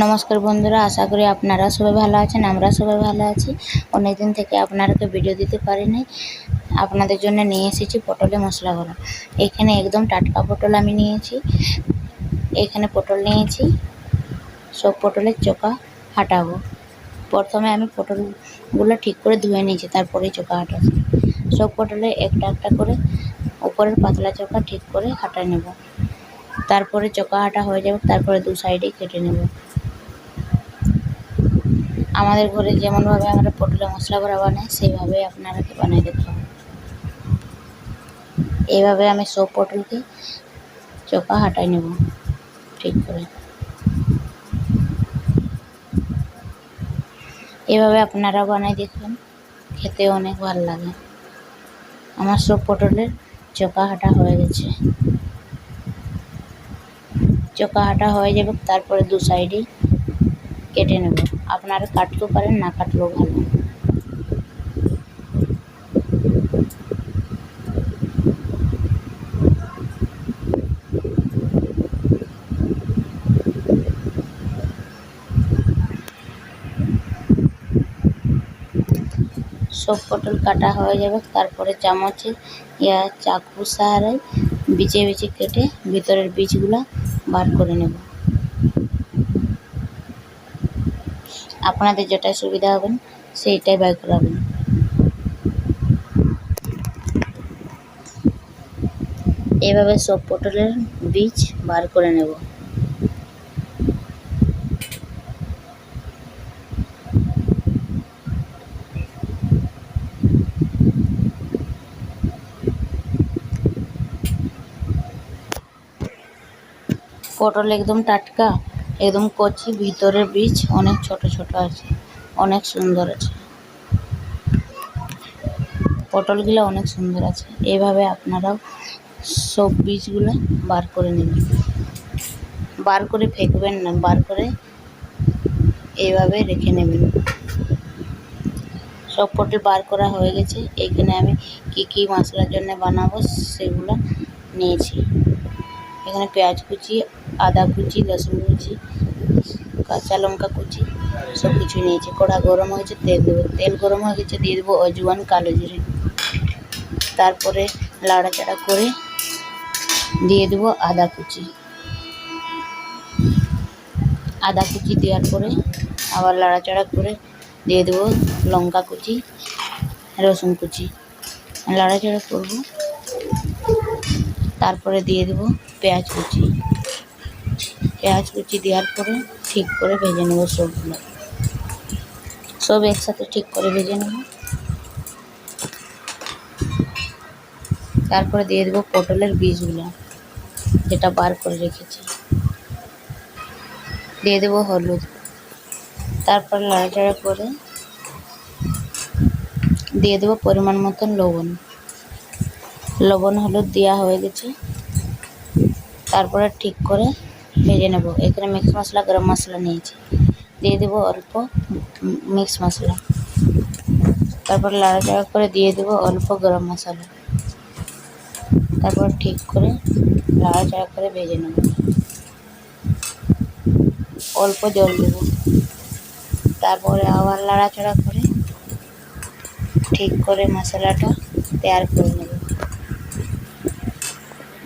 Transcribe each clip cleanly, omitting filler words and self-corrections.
নমস্কার বন্ধুরা, আশা করি আপনারা সবাই ভালো আছেন। আমরা সবাই ভালো আছি। অনেকদিন থেকে আপনাদেরকে ভিডিও দিতে পারিনি। আপনাদের জন্য নিয়ে এসেছি পটলে মশলা করা। এখানে একদম টাটকা পটল আমি নিয়েছি। এখানে পটল নিয়েছি, সব পটলের চোকা হাঁটাবো। প্রথমে আমি পটলগুলো ঠিক করে ধুয়ে নিয়েছি, তারপরে চোকা হাঁটাচ্ছি। সব পটলে একটা একটা করে উপরের পাতলা চোকা ঠিক করে হাঁটা নেব। তারপরে চোকা হাঁটা হয়ে যাবে, তারপরে দু সাইডে কেটে নেব। আমাদের ঘরে যেমনভাবে আমরা পটলের মশলা করা বানাই, সেইভাবে আপনারাকে বানিয়ে দিতে হবে। এইভাবে আমি সব পটলকে চোখা হাঁটাই নেব ঠিক করে। এভাবে আপনারা বানাই দেখবেন, খেতে অনেক ভালো লাগে। আমার সব পটলের চোখা হাঁটা হয়ে গেছে। চোখা হাঁটা হয়ে যাবে, তারপরে দু সাইডে কেটে নেব। আপনারা কাটতেও পারেন, না কাটলেও ভালো। সব পটল কাটা হয়ে যাবে, তারপরে চামচে ইয়া চাকুর সাহায্যে বিচে বিচে কেটে ভিতরের বীজগুলো বার করে নেব। আপনাদের যেটা সুবিধা হবেন সেইটাই বার করাবেন। এভাবে সব পটলের বীজ বার করে নেব। পটল একদম টাটকা, একদম কচি, ভিতরের বীজ অনেক ছোট ছোট আছে, অনেক সুন্দর আছে। পটলগুলো অনেক সুন্দর আছে। এইভাবে আপনারাও সব বীজগুলো বার করে নেবেন। বার করে ফেকবেন না, বার করে এইভাবে রেখে নেবেন। সব পটল বার করা হয়ে গেছে। এইখানে আমি কি মশলার জন্য বানাবো সেগুলো নিয়েছি। এখানে পেঁয়াজ কুচি, আদা কুচি, রসুন কুচি, কাঁচা লঙ্কা কুচি সব কিছু নিয়েছি। কড়া গরম হয়েছে, তেল দেবো। তেল গরম হয়ে গেছে, দিয়ে দেবো অজওয়ান, কালো জিরে। তারপরে লাড়াচাড়া করে দিয়ে দেবো আদা কুচি। আদা কুচি দেওয়ার পরে আবার লাড়াচাড়া করে দিয়ে দেবো লঙ্কা কুচি, রসুন কুচি। লাড়াচাড়া করবো, তারপরে দিয়ে দেবো পেঁয়াজ কুচি। পেঁয়াজ কুচি দেওয়ার পরে ঠিক করে ভেজে নেব সবগুলো। সব একসাথে ঠিক করে ভেজে নেব। তারপরে দিয়ে দেবো পটলের বীজগুলো, যেটা বার করে রেখেছি। দিয়ে দেবো হলুদ। তারপর নাড়াচাড়া করে দিয়ে দেবো পরিমাণ মতন লবণ। লবণ হলুদ দেওয়া হয়ে গেছে। তারপরে ঠিক করে ভেজে নেব। এখানে মিক্স মশলা, গরম মশলা নিয়েছি, দিয়ে দেবো অল্প মিক্স মশলা। তারপর নাড়াচাড়া করে দিয়ে দেবো অল্প গরম মশলা। তারপর ঠিক করে নাড়াচাড়া করে ভেজে নেব। অল্প জল দেব। তারপরে আবার নাড়াচাড়া করে ঠিক করে মশলাটা তৈরি করে নেব।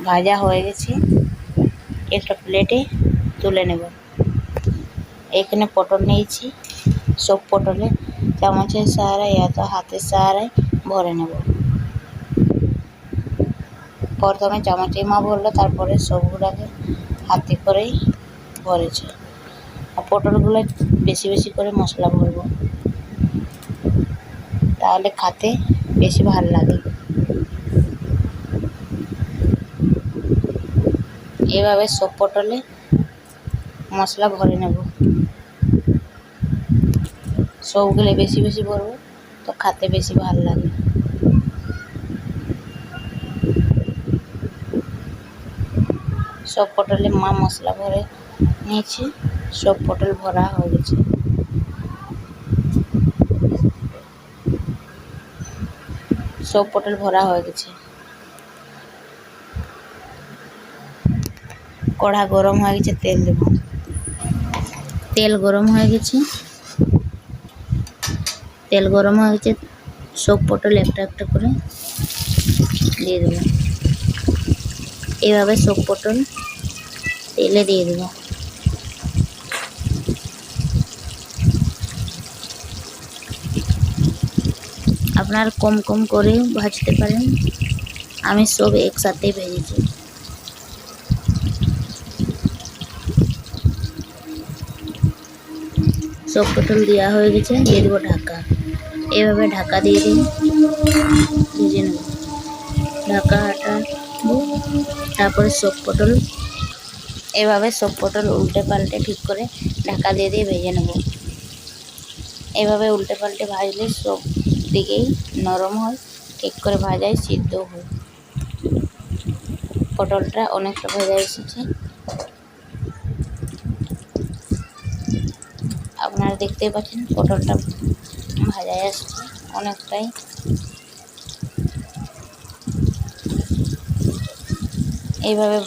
ভাজা হয়ে গেছে, একটা প্লেটে তুলে নেব। এখানে পটল নিয়েছি, সব পটলে চামচের সাহায্যে या তো হাতের সাহায্যে ভরে নেব। প্রথমে চামচে মা ভরলো, তারপরে সবগুলোকে হাতে করেই ভরেছে। আর পটলগুলো বেশি বেশি করে মশলা ভরবো, তাহলে খেতে বেশি ভালো লাগে। এভাবে সব পটলে মশলা ভরে নেব। সবগুলো বেশি বেশি ভরবো, তো খেতে বেশি ভালো লাগে। সব পটলে মা মশলা ভরে নিয়েছি। সব পটল ভরা হয়ে গেছে। সব পটল ভরা হয়ে গেছে। কড়া গরম হয়ে গেছে, তেল দেব। তেল গরম হয়ে গেছে, সব পটল একটা একটা করে দিয়ে দেবো। এভাবে সব পটল তেলে দিয়ে দেবো। আপনার কম কম করে ভাজতে পারেন, আমি সব একসাথে ভেজেছি। সব পটল দেওয়া হয়ে গেছে, দিয়ে দেবো ঢাকা। এভাবে ঢাকা দিয়ে দিন, ভেজে নেব। ঢাকা হটাবো, তারপরে সব পটল এভাবে সব পটল উল্টে পাল্টে ঠিক করে ঢাকা দিয়ে দিয়ে ভেজে নেব। এভাবে উল্টে পাল্টে ভাজলে সব দিকেই নরম হয়, ঠিক করে ভাজায় সিদ্ধ হয়। পটলটা অনেকটা ভাজা এসেছে, আপনারা দেখতেই পাচ্ছেন পটলটা ভাজা আসছে অনেকটাই। এইভাবে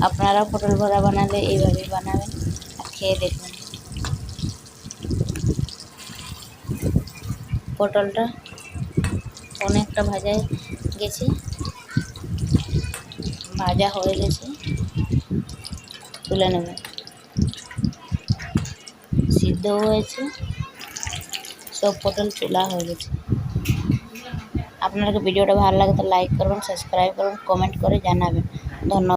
আপনারা পটল ভরা বানালে এইভাবেই বানাবেন আর খেয়ে দেখবেন। পটলটা অনেকটা ভাজা গেছে, ভাজা হয়ে গেছে, তুলে নেব। সিদ্ধ হয়েছে, সব পটল তোলা হয়ে গেছে। আপনাদের ভিডিওটা ভালো লাগে তো লাইক করবেন, সাবস্ক্রাইব করবেন, কমেন্ট করে জানাবেন। ধন্যবাদ।